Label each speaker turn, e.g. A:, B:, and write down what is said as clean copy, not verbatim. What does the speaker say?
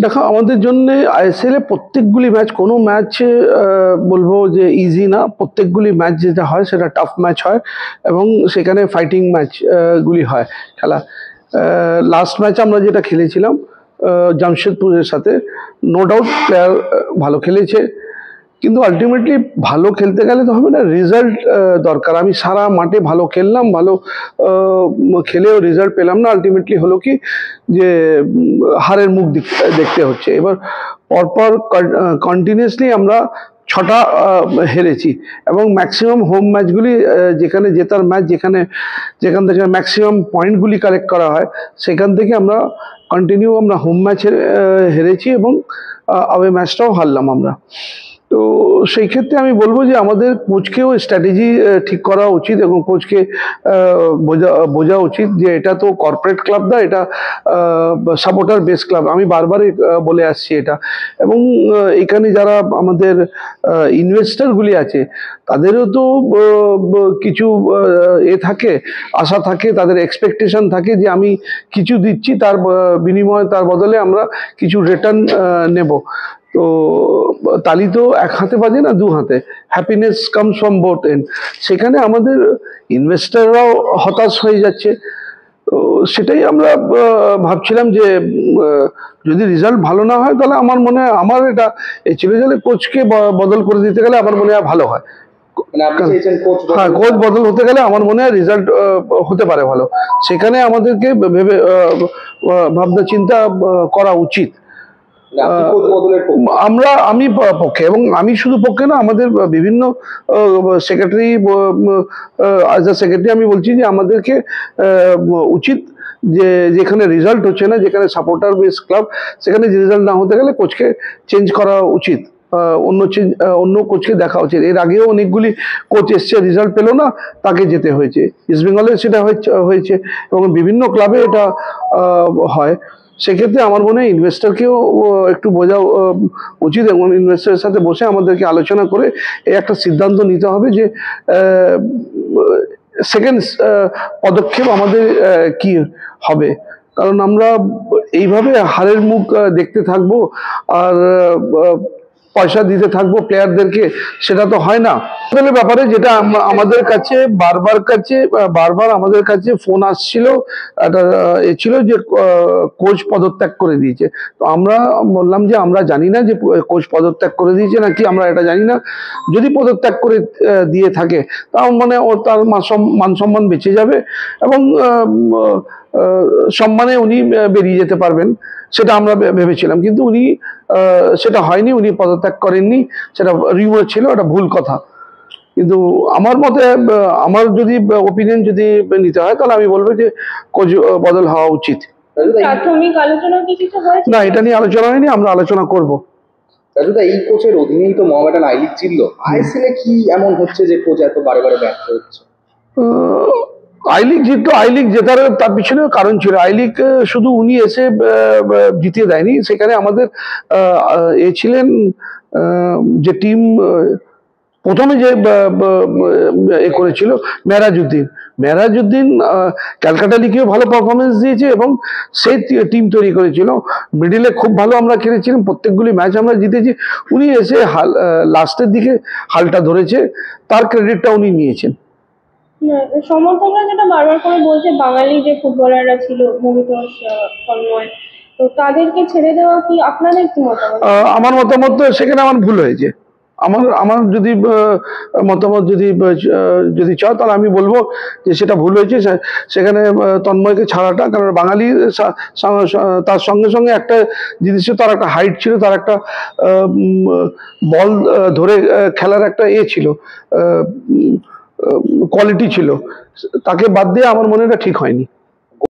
A: দেখো আমাদের জন্য আইএসএল এ প্রত্যেকগুলি ম্যাচ, কোনো ম্যাচ বলবো যে ইজি না, প্রত্যেকগুলি ম্যাচ যেটা হয় সেটা টাফ ম্যাচ হয় এবং সেখানে ফাইটিং ম্যাচ গুলি হয় খেলা। লাস্ট ম্যাচ আমরা যেটা খেলেছিলাম জামশেদপুরের সাথে, নো ডাউট প্লেয়ার ভালো খেলেছে, কিন্তু আলটিমেটলি ভালো খেলতে গেলে তো হবে না, রেজাল্ট দরকার। আমি সারা মাঠে ভালো খেললাম, ভালো খেলেও রেজাল্ট পেলাম না, আলটিমেটলি হলো কি যে হারের মুখ দেখতে হচ্ছে। এবার পরপর কন্টিনিউসলি আমরা 6টা হেরেছি এবং ম্যাক্সিমাম হোম ম্যাচগুলি, যেখানে জেতার ম্যাচ, যেখান থেকে ম্যাক্সিমাম পয়েন্টগুলি কালেক্ট করা হয়, সেখান থেকে আমরা কন্টিনিউ আমরা হোম ম্যাচে হেরেছি এবং আওয়ে ম্যাচটাও হারলাম আমরা। তো সেই ক্ষেত্রে আমি বলবো যে আমাদের কোচকেও স্ট্র্যাটেজি ঠিক করা উচিত এবং কোচকে বোঝা উচিত যে এটা তো কর্পোরেট ক্লাব না, এটা সাপোর্টার বেস ক্লাব। আমি বারবারই বলে আসছি এটা। এবং এখানে যারা আমাদের ইনভেস্টরগুলি আছে তাদেরও তো কিছু থাকে, আশা থাকে, তাদের এক্সপেকটেশন থাকে যে আমি কিছু দিচ্ছি, তার বিনিময়ে, তার বদলে আমরা কিছু রিটার্ন নেব। তো তালি তো এক হাতে বাজে না, দু হাতে। Happiness comes from both end. সেখানে আমাদের ইনভেস্টররাও হতাশ হয়ে যাচ্ছে। তো সেটাই আমরা ভাবছিলাম যে যদি রেজাল্ট ভালো না হয় তাহলে আমার মনে হয়, আমার এটা ছিল যে কোচকে বদল করে দিতে গেলে আমার মনে হয় ভালো হয়। হ্যাঁ, কোচ বদল হতে গেলে আমার মনে হয় রেজাল্ট হতে পারে ভালো। সেখানে আমাদেরকে ভেবে ভাবনা চিন্তা করা উচিত। আমি পক্ষে, এবং আমি শুধু পক্ষে না, আমাদের বিভিন্ন সেক্রেটারি, অ্যাজ আ সেক্রেটারি আমি বলছি যে আমাদেরকে উচিত যে যেখানে রেজাল্ট হচ্ছে না, যেখানে সাপোর্টার বেস ক্লাব, সেখানে রেজাল্ট না হতে গেলে কোচকে চেঞ্জ করা উচিত, অন্য কোচকে দেখা উচিত। এর আগেও অনেকগুলি কোচ এসছে, রেজাল্ট পেলো না, তাকে যেতে হয়েছে। ইস্ট বেঙ্গলে সেটা হয়েছে এবং বিভিন্ন ক্লাবে এটা হয়। সেক্ষেত্রে আমার মনে হয় ইনভেস্টরকেও একটু বোঝা উচিত এবং ইনভেস্টরের সাথে বসে আমাদেরকে আলোচনা করে এই একটা সিদ্ধান্ত নিতে হবে যে সেকেন্ড পদক্ষেপ আমাদের কি হবে। কারণ আমরা এইভাবে হারের মুখ দেখতে থাকবো আর পয়সা দিতে থাকবো প্লেয়ারদেরকে, সেটা তো হয় না। ব্যাপারে যেটা আমাদের কাছে বারবার আমাদের কাছে ফোন আসছিল, একটা ছিল যে কোচ পদত্যাগ করে দিয়েছে। তো আমরা বললাম যে আমরা জানি না যে কোচ পদত্যাগ করে দিয়েছে নাকি, আমরা এটা জানি না। যদি পদত্যাগ করে দিয়ে থাকে তার মানে তার মান সম্মান বেঁচে যাবে এবং সম্মানে উনি বেরিয়ে যেতে পারবেন, সেটা আমরা ভেবেছিলাম। কিন্তু উনি সেটা হয়নি, উনি পদত্যাগ করেননি, সেটা রিউমার ছিল, এটা ভুল কথা। কিন্তু আমার মতে, আমার যদি ওপিনিয়ন যদি নিতে হয় তাহলে আমি বলবো যে কোচ বদল হওয়া উচিত।
B: প্রাথমিক আলোচনা কি কিছু হয়েছে?
A: না, এটা নিয়ে আলোচনা হয়নি, আমরা আলোচনা করব।
C: রাজুদা, এই কোচের অধীনেই তো মোহামেডান আই লিগ জিতলো, আইএসএল এ কি এমন হচ্ছে যে কোচ এত বারে বারে ব্যর্থ হচ্ছে?
A: আই লিগ জিতলো, আই লিগ জেতার তার পিছনে কারণ ছিল। আই লিগ শুধু উনি এসে জিতিয়ে দেয়নি, সেখানে আমাদের এ ছিলেন যে টিম প্রথমে যে এ করেছিল মেহরাজউদ্দিন ক্যালকাটা লিগেও ভালো পারফরমেন্স দিয়েছে এবং সেই টিম তৈরি করেছিল। মিডিলে খুব ভালো আমরা খেলেছিলাম, প্রত্যেকগুলি ম্যাচ আমরা জিতেছি। উনি এসে লাস্টের দিকে হালটা ধরেছে, তার ক্রেডিটটা উনি নিয়েছেন।
B: সমর্থকরা যেটা বারবার করে বলছে, বাঙালি যে ফুটবলাররা ছিল মমিতোষ, তন্ময়, তো তাদেরকে ছেড়ে দেওয়া কি আপনাদের কি মতামত?
A: আমার মতামত সেখানে আমার ভুল হয়েছে। আমার যদি মতামত যদি চাও তাহলে আমি বলবো যে সেটা ভুল হয়েছে। সেখানে তন্ময়কে ছাড়াটা, কারণ বাঙালি তার সঙ্গে সঙ্গে একটা জিনিস, তার একটা হাইট ছিল, তার একটা বল ধরে খেলার একটা ছিল, কোয়ালিটি ছিল। তাকে বাদ দিয়ে আমার মনে হয় ঠিক হয়নি।